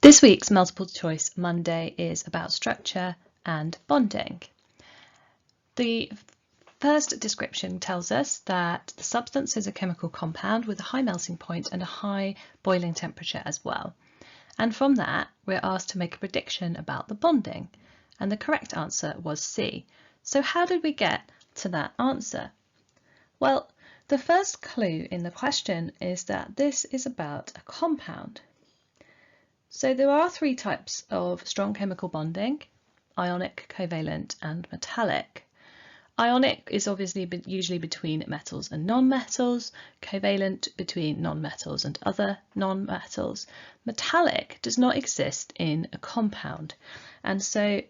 This week's Multiple Choice Monday is about structure and bonding. The first description tells us that the substance is a chemical compound with a high melting point and a high boiling temperature as well. And from that, we're asked to make a prediction about the bonding. And the correct answer was C. So how did we get to that answer? Well, the first clue in the question is that this is about a compound. So there are three types of strong chemical bonding: ionic, covalent and metallic. Ionic is obviously usually between metals and non-metals, covalent between non-metals and other non-metals. Metallic does not exist in a compound, and so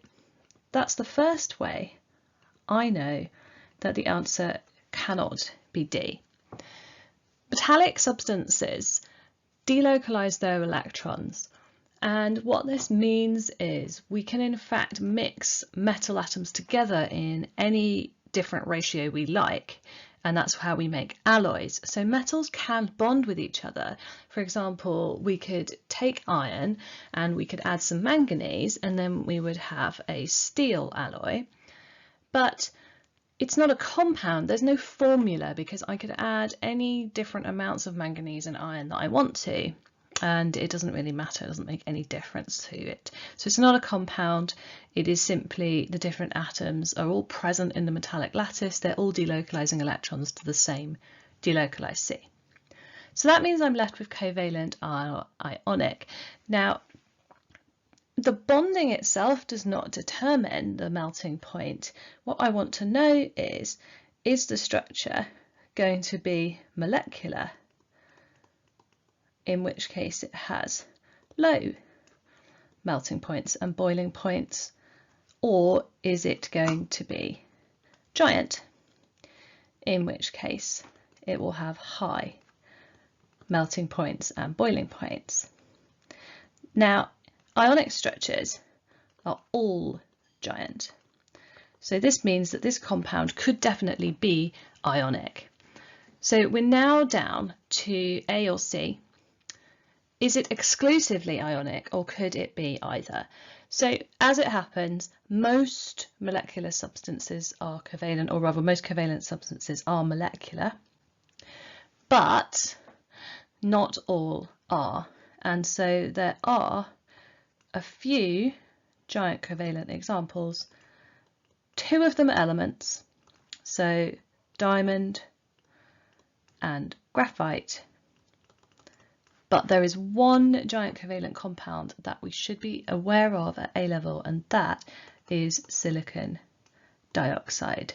that's the first way I know that the answer cannot be D. Metallic substances delocalize their electrons. And what this means is we can in fact mix metal atoms together in any different ratio we like, and that's how we make alloys. So metals can bond with each other. For example, we could take iron and we could add some manganese and then we would have a steel alloy. But it's not a compound, there's no formula, because I could add any different amounts of manganese and iron that I want to. And it doesn't really matter, it doesn't make any difference to it. So it's not a compound, it is simply the different atoms are all present in the metallic lattice, they're all delocalizing electrons to the same delocalized C. So that means I'm left with covalent or ionic. Now, the bonding itself does not determine the melting point. What I want to know is the structure going to be molecular, in which case it has low melting points and boiling points, or is it going to be giant, in which case it will have high melting points and boiling points. Now, ionic structures are all giant, so this means that this compound could definitely be ionic. So we're now down to A or C. Is it exclusively ionic, or could it be either? So as it happens, most molecular substances are covalent, or rather most covalent substances are molecular, but not all are. And so there are a few giant covalent examples. Two of them are elements, so diamond and graphite. But there is one giant covalent compound that we should be aware of at A level, and that is silicon dioxide.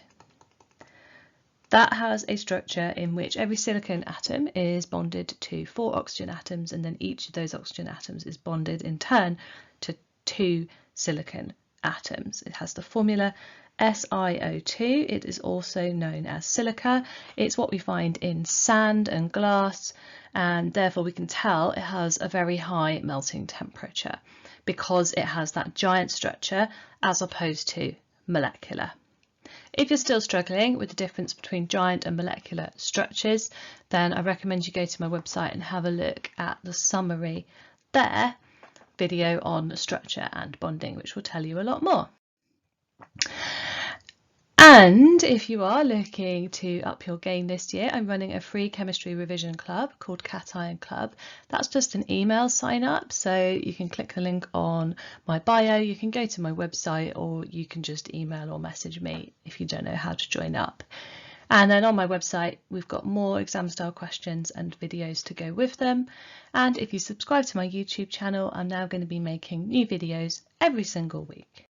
That has a structure in which every silicon atom is bonded to 4 oxygen atoms, and then each of those oxygen atoms is bonded in turn to 2 silicon atoms. It has the formula SiO2. It is also known as silica. It's what we find in sand and glass, and therefore we can tell it has a very high melting temperature because it has that giant structure as opposed to molecular. If you're still struggling with the difference between giant and molecular structures, then I recommend you go to my website and have a look at the summary there, video on structure and bonding, which will tell you a lot more. And if you are looking to up your game this year, I'm running a free chemistry revision club called Cation Club. That's just an email sign up, so you can click the link on my bio, you can go to my website, or you can just email or message me if you don't know how to join up. And then on my website, we've got more exam style questions and videos to go with them. And if you subscribe to my YouTube channel, I'm now going to be making new videos every single week.